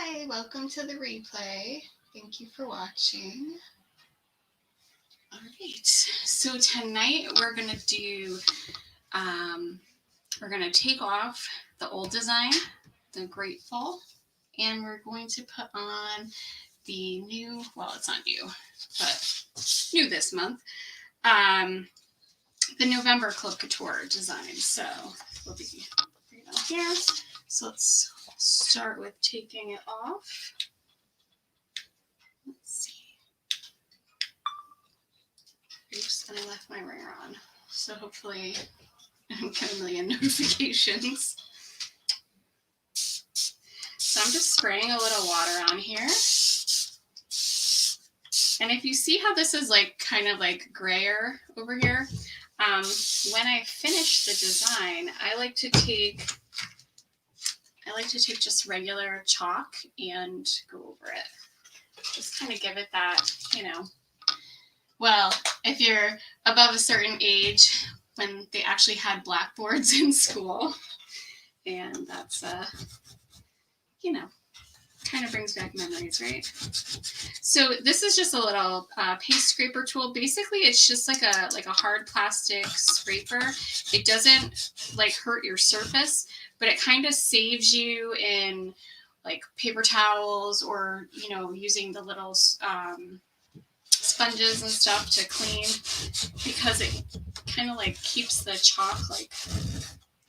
Hi, welcome to the replay. Thank you for watching. All right, so tonight we're gonna do, we're gonna take off the old design, the Grateful, and we're going to put on the new, well, it's not new, but new this month, the November Club Couture design. So we'll be right on here. So let's start with taking it off. Let's see. Oops, and I left my ringer on. So hopefully I don't get a million notifications. So I'm just spraying a little water on here. And if you see how this is like kind of like grayer over here, when I finish the design, I like to take just regular chalk and go over it. Just kind of give it that, you know, well, if you're above a certain age, when they actually had blackboards in school, and that's, you know, kind of brings back memories, right? So this is just a little paste scraper tool. Basically, it's just like a hard plastic scraper. It doesn't like hurt your surface, but it kind of saves you in like paper towels or, you know, using the little sponges and stuff to clean, because it kind of like keeps the chalk like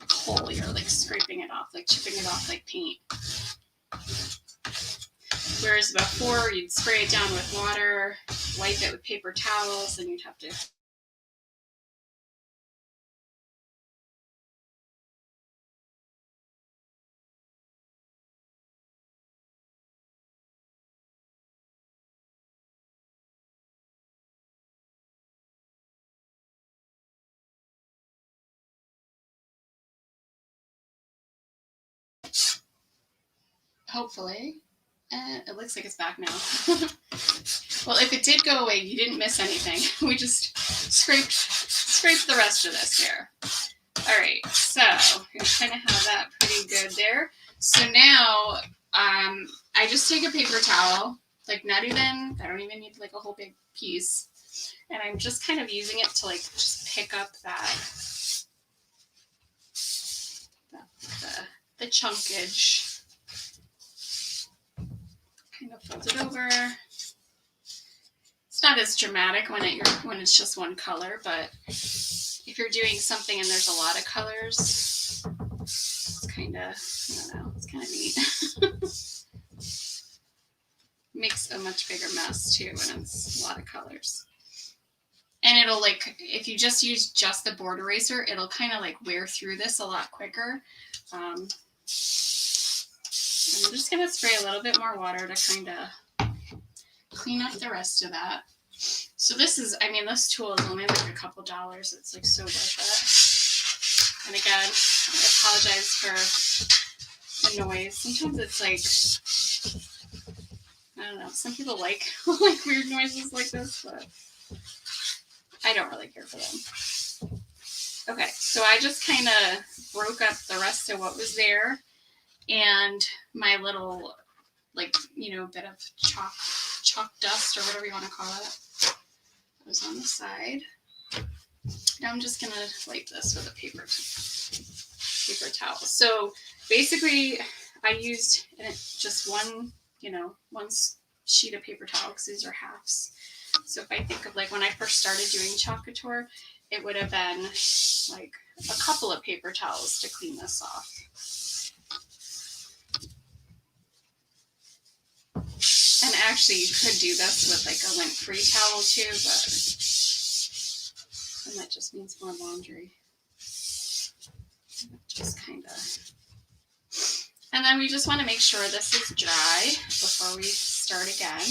whole. You're like scraping it off, like chipping it off like paint. Whereas before, you'd spray it down with water, wipe it with paper towels, and you'd have to hopefully. It looks like it's back now. Well, if it did go away, you didn't miss anything. We just scraped the rest of this here. All right, so you kind of have that pretty good there. So now I just take a paper towel, like I don't even need like a whole big piece. And I'm just kind of using it to like just pick up the chunkage. Kind of fold it over. It's not as dramatic when it's just one color, but if you're doing something and there's a lot of colors, it's kind of, I don't know, it's kind of neat. Makes a much bigger mess too when it's a lot of colors. And it'll like, if you just use just the board eraser, it'll kind of like wear through this a lot quicker. I'm just going to spray a little bit more water to kind of clean up the rest of that. So this is, I mean, this tool is only like a couple dollars. It's like so worth it. And again, I apologize for the noise. Sometimes it's like, I don't know, some people like weird noises like this, but I don't really care for them. Okay, so I just kind of broke up the rest of what was there. And my little, like, you know, bit of chalk dust or whatever you want to call it was on the side. Now I'm just going to wipe this with a paper towel. So basically I used just one sheet of paper towel because these are halves. So if I think of like when I first started doing chalk couture, it would have been like a couple of paper towels to clean this off. And actually, you could do this with like a lint-free towel too, but then that just means more laundry. Just kind of. And then we just want to make sure this is dry before we start again.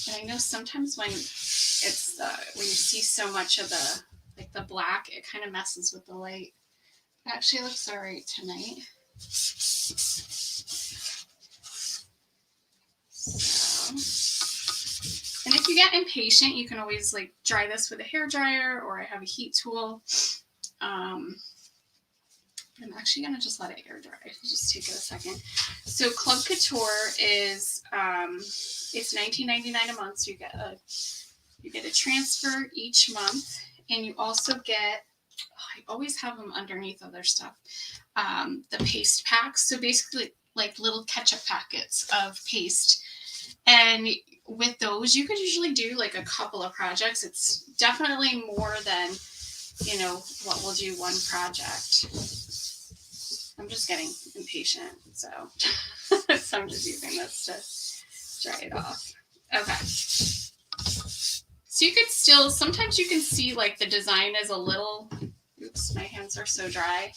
And I know sometimes when it's when you see so much of the black, it kind of messes with the light. It actually looks all right tonight. And if you get impatient, you can always like dry this with a hair dryer, or I have a heat tool. I'm actually gonna just let it air dry. Just take it a second. So Club Couture is it's $19.99 a month. So you get a transfer each month, and you also get, I always have them underneath other stuff, the paste packs. So basically like little ketchup packets of paste, and with those you could usually do like a couple of projects. It's definitely more than, you know, what we'll do one project. I'm just getting impatient, so so I'm just using this to dry it off. Okay. So you could still, sometimes you can see like the design is a little, oops, my hands are so dry.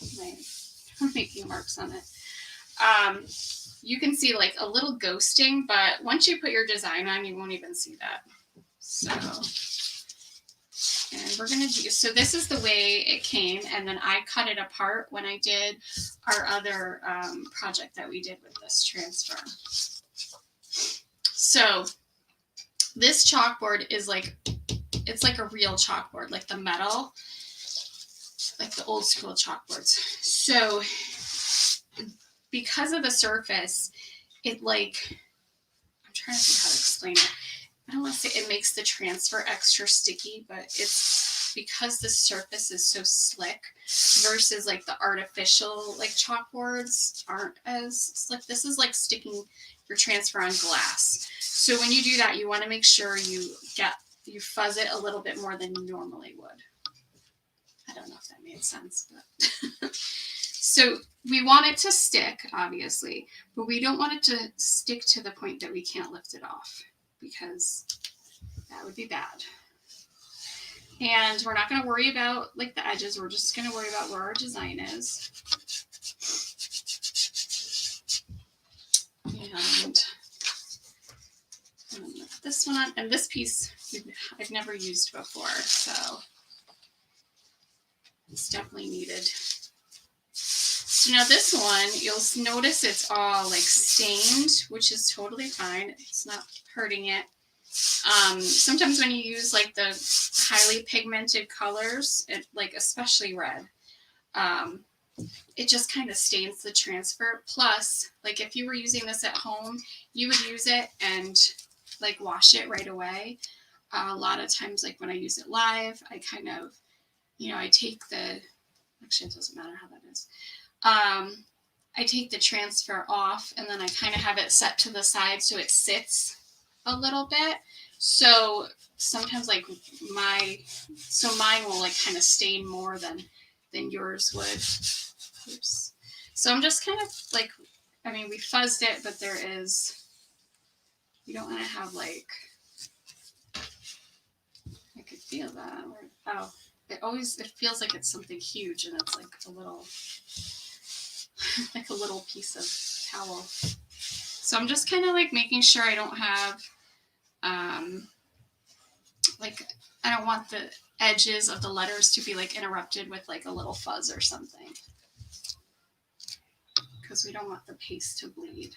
I'm making marks on it. You can see like a little ghosting, but once you put your design on, you won't even see that. So, and we're going to do, so this is the way it came, and then I cut it apart when I did our other project that we did with this transfer. So this chalkboard is like, it's like a real chalkboard, like the metal, like the old school chalkboards. So because of the surface, it like, I'm trying to think how to explain it. I don't want to say it makes the transfer extra sticky, but it's because the surface is so slick versus like the artificial like chalkboards aren't as slick. This is like sticking your transfer on glass. So when you do that, you want to make sure you fuzz it a little bit more than you normally would. I don't know if that made sense, but so we want it to stick, obviously, but we don't want it to stick to the point that we can't lift it off, because that would be bad. And we're not going to worry about like the edges. We're just going to worry about where our design is. And I'm going to put this one on. And this piece I've never used before, so it's definitely needed. So now this one, you'll notice it's all like stained, which is totally fine. It's not hurting it. Sometimes when you use like the highly pigmented colors, like especially red, it just kind of stains the transfer. Plus, like if you were using this at home, you would use it and like wash it right away. A lot of times, like when I use it live, I kind of, you know, I take the, actually it doesn't matter how that is. I take the transfer off, and then I kind of have it set to the side so it sits a little bit. So sometimes like mine will like kind of stain more than yours would. Oops. So I'm just kind of like, I mean, we fuzzed it, but there is, you don't want to have like, I could feel that. Oh, it feels like it's something huge, and it's like a little, like a little piece of towel. So I'm just kind of like making sure I don't have, like, I don't want the edges of the letters to be like interrupted with like a little fuzz or something, because we don't want the paste to bleed.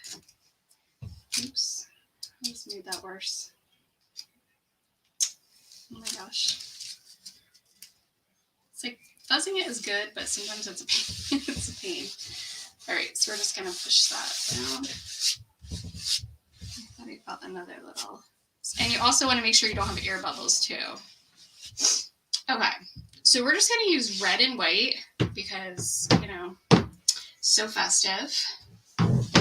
Oops, I just made that worse. Oh my gosh. It's like fuzzing it is good, but sometimes it's a pain. It's a pain. All right, so we're just gonna push that down. I thought I felt another little. And you also want to make sure you don't have air bubbles too. Okay, so we're just going to use red and white because, you know, so festive. And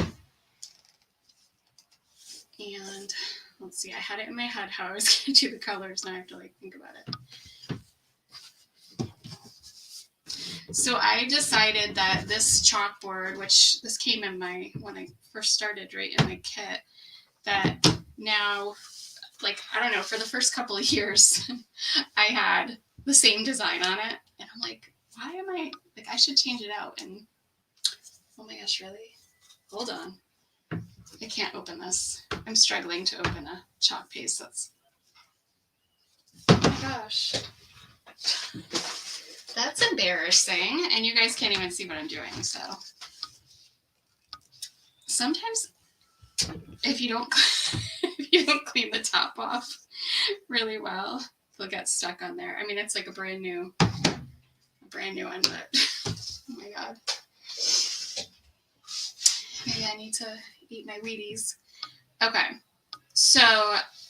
let's see, I had it in my head how I was going to do the colors. Now I have to like think about it. So I decided that this chalkboard, which this came in when I first started right in my kit, that now, like, I don't know, for the first couple of years, I had the same design on it. And I'm like, why am I, like, I should change it out. And, oh my gosh, really? Hold on. I can't open this. I'm struggling to open a chalk paste. That's, oh my gosh. That's embarrassing. And you guys can't even see what I'm doing, so. Sometimes, if you don't clean the top off really well, they'll get stuck on there. I mean, it's like a brand new one, but oh my god. I need to eat my Wheaties. Okay, so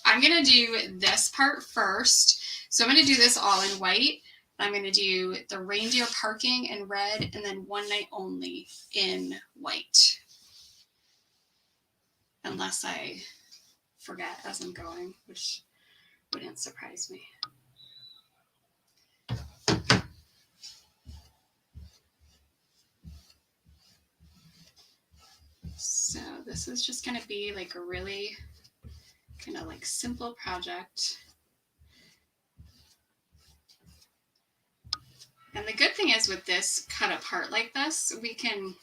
I'm going to do this part first. So I'm going to do this all in white. I'm going to do the reindeer parking in red and then one night only in white. Unless I forget as I'm going, which wouldn't surprise me. So this is just going to be like a really kind of like simple project. And the good thing is with this cut apart like this, we can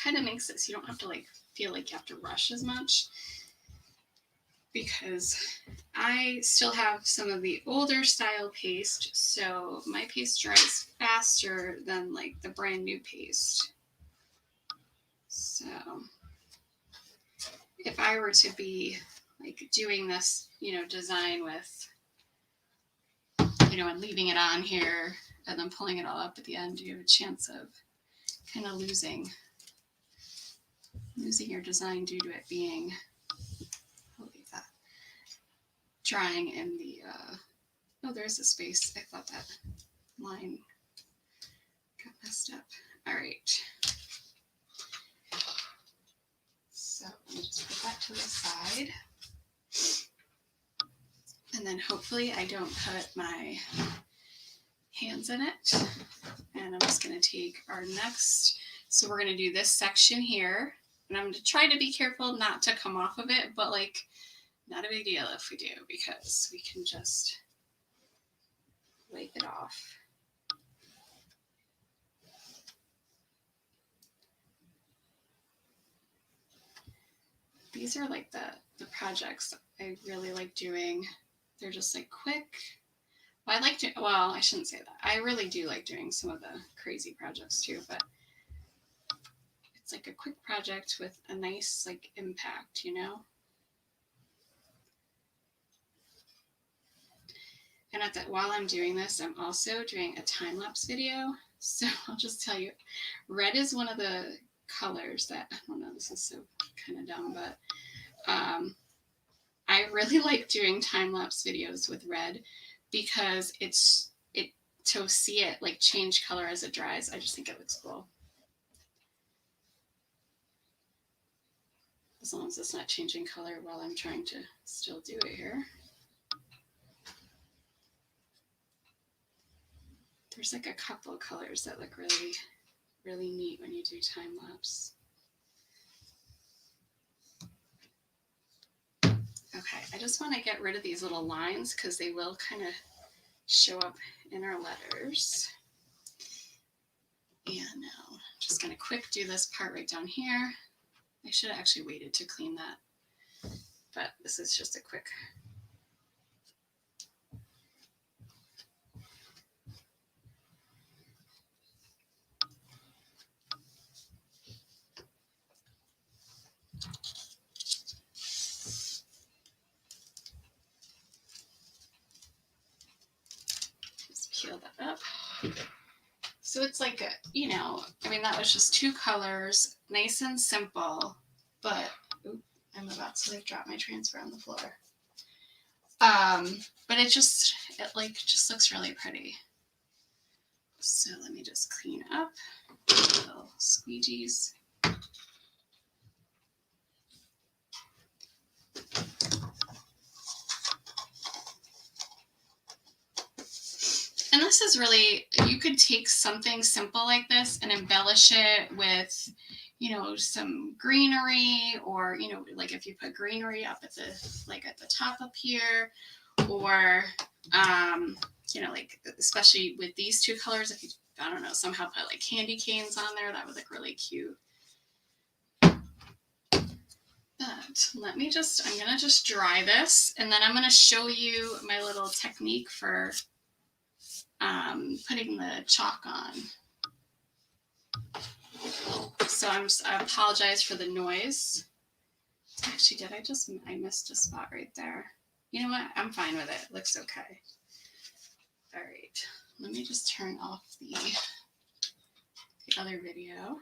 kind of makes it so you don't have to like feel like you have to rush as much, because I still have some of the older style paste, so my paste dries faster than like the brand new paste. So if I were to be like doing this, design with, and leaving it on here and then pulling it all up at the end, you have a chance of kind of losing your design due to it being, I'll leave that, drying in the, oh, there's a space. I thought that line got messed up. All right. So let me just put that to the side. And then hopefully I don't put my hands in it. And I'm just going to take our next, so we're going to do this section here. And I'm going to try to be careful not to come off of it, but like, not a big deal if we do, because we can just wipe it off. These are like the projects I really like doing. They're just like quick. Well, I shouldn't say that. I really do like doing some of the crazy projects too, but it's like a quick project with a nice like impact, And while I'm doing this, I'm also doing a time-lapse video. So I'll just tell you, red is one of the colors that, I don't know, this is so kind of dumb, but I really like doing time-lapse videos with red because to see it like change color as it dries, I just think it looks cool. As long as it's not changing color while I'm trying to still do it here. There's like a couple of colors that look really, really neat when you do time lapse. Okay, I just want to get rid of these little lines because they will kind of show up in our letters. And now I'm just going to quick do this part right down here. I should have actually waited to clean that, but this is just a quick. Just peel that up. So it's like, that was just two colors, nice and simple, but I'm about to like drop my transfer on the floor. But it just looks really pretty. So let me just clean up little squeegees. And this is really, you could take something simple like this and embellish it with, some greenery, or, like if you put greenery up at the top up here, or, like especially with these two colors, if you, I don't know, somehow put like candy canes on there, that would look really cute. But I'm going to just dry this, and then I'm going to show you my little technique for putting the chalk on. So I apologize for the noise. Actually, I missed a spot right there. You know what? I'm fine with it. Looks okay. All right. Let me just turn off the other video.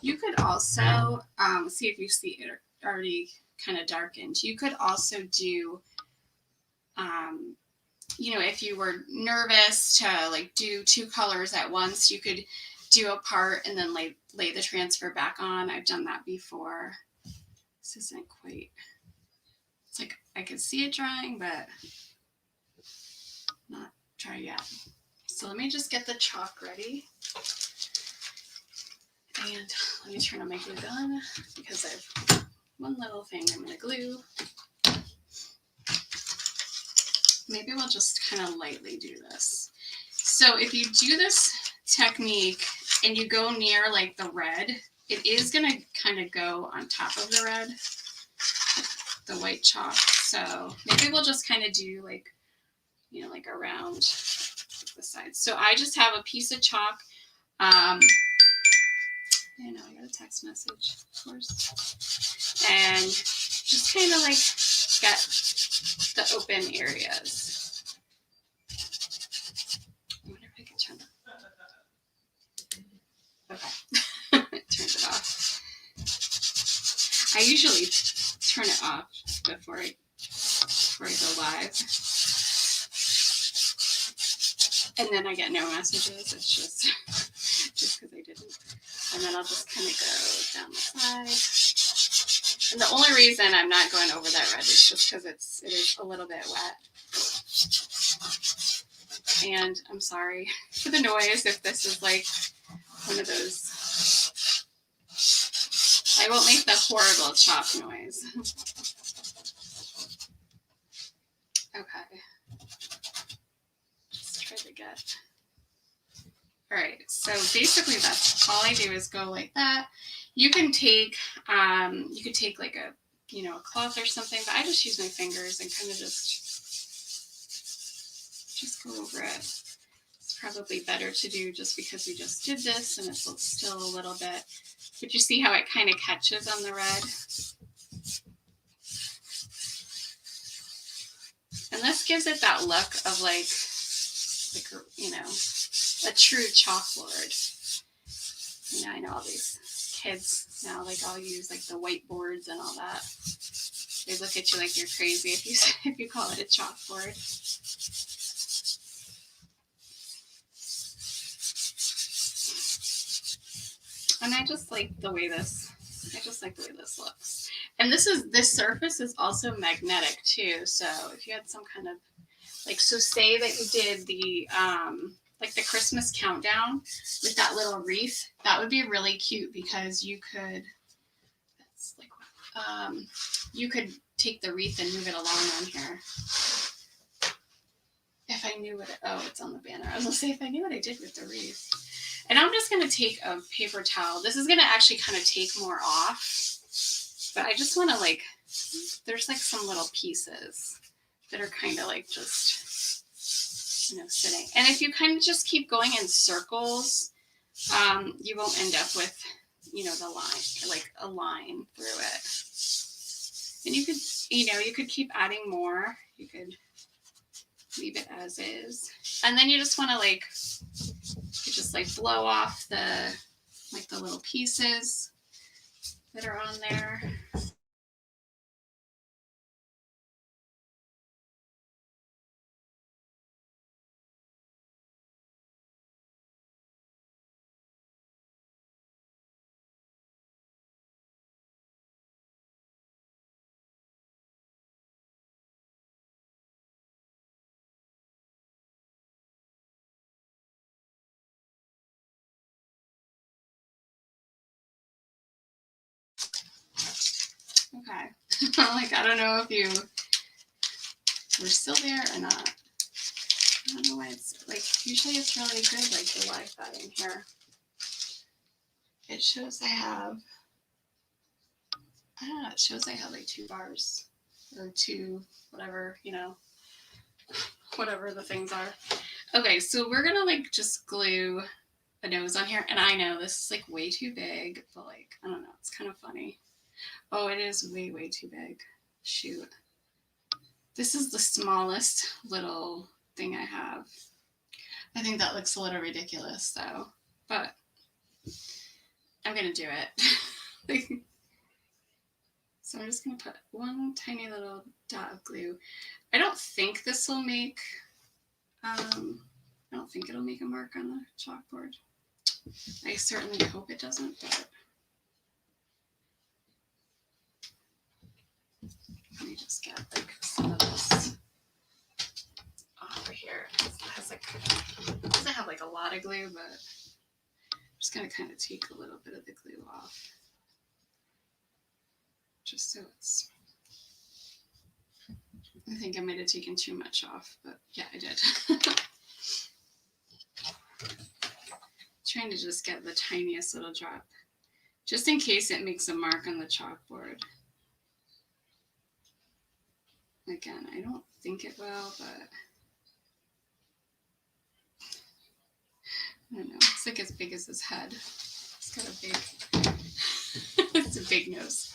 You could also, see if you see it already kind of darkened. You could also do, you know, if you were nervous to like do 2 colors at once, you could do a part and then lay the transfer back on. I've done that before. This isn't quite, it's like I could see it drying, but not dry yet. So let me just get the chalk ready. And let me turn on my glue gun because I have one little thing I'm going to glue. Maybe we'll just kind of lightly do this. So if you do this technique and you go near like the red, it is going to kind of go on top of the red, the white chalk. So maybe we'll just kind of do like, you know, like around the sides. So I just have a piece of chalk. I know I got a text message, of course. And just kind of like get the open areas. I wonder if I can turn that. Okay. Turned it off. I usually turn it off before I go live. And then I get no messages. It's just because I didn't. And then I'll just kind of go down the side. And the only reason I'm not going over that red is just because it is a little bit wet. And I'm sorry for the noise if this is like one of those. I won't make the horrible chop noise. Okay. Just try to get. All right, so basically that's all I do is go like that. You can take, you could take like a, you know, a cloth or something, but I just use my fingers and kind of just go over it. It's probably better to do just because we just did this and it's still a little bit, but you see how it kind of catches on the red? And this gives it that look of like you know, a true chalkboard. You know, I know all these kids now, like I'll use like the whiteboards and all that. They look at you like you're crazy if you call it a chalkboard. And I just like the way this looks. And this surface is also magnetic too. So if you had some kind of like, so say that you did the like the Christmas countdown with that little wreath, that would be really cute because you could, that's like, you could take the wreath and move it along on here. If I knew what it's on the banner. I was gonna say if I knew what I did with the wreath. And I'm just gonna take a paper towel. This is gonna actually kind of take more off, but I just want to like, there's like some little pieces that are kind of like just, you know, sitting. And if you kind of just keep going in circles, you won't end up with, you know, the line, like a line through it. And you could, you know, you could keep adding more. You could leave it as is. And then you just want to like, you just like blow off the, like the little pieces that are on there. Okay. Like, I don't know if you were still there or not. I don't know why it's like, usually it's really good, like the Wi-Fi in here. It shows I have, I don't know, it shows I have like 2 bars or 2, whatever, you know, whatever the things are. Okay, so we're gonna like just glue a nose on here. And I know this is like way too big, but like, I don't know, it's kind of funny. Oh, it is way, way too big. Shoot. This is the smallest little thing I have. I think that looks a little ridiculous though, but I'm going to do it. So I'm just going to put one tiny little dot of glue. I don't think this will make, I don't think it'll make a mark on the chalkboard. I certainly hope it doesn't, but let me just get like some of this over here. It has like, it doesn't have like a lot of glue, but I'm just going to kind of take a little bit of the glue off. Just so it's, I think I might have taken too much off, but yeah, I did. Trying to just get the tiniest little drop, just in case it makes a mark on the chalkboard. Again, I don't think it will, but I don't know. It's like as big as his head. It's got a big, it's a big nose.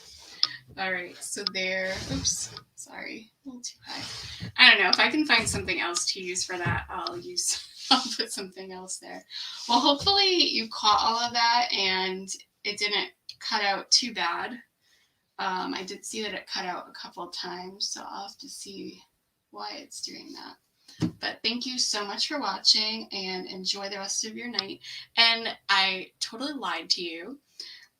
All right, so there, oops, sorry, a little too high. I don't know, if I can find something else to use for that, I'll put something else there. Well, hopefully you caught all of that and it didn't cut out too bad. I did see that it cut out a couple of times, so I'll have to see why it's doing that. But thank you so much for watching and enjoy the rest of your night. And I totally lied to you.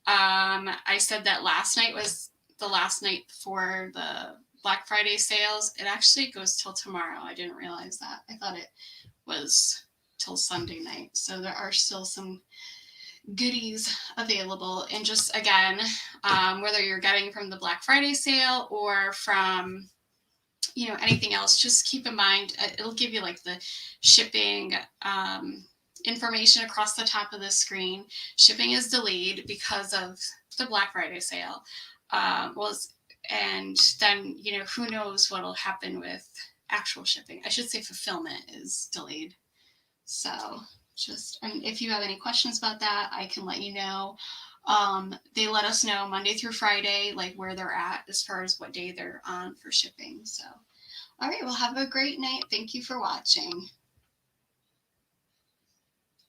I said that last night was the last night for the Black Friday sales. It actually goes till tomorrow. I didn't realize that. I thought it was till Sunday night. So there are still some goodies available. And just again, whether you're getting from the Black Friday sale or from, you know, anything else, just keep in mind, it'll give you like the shipping information across the top of the screen. Shipping is delayed because of the Black Friday sale. And then, you know, who knows what'll happen with actual shipping. I should say fulfillment is delayed. So just, and if you have any questions about that, I can let you know. They let us know Monday through Friday, like where they're at as far as what day they're on for shipping. So, all right, well, have a great night. Thank you for watching.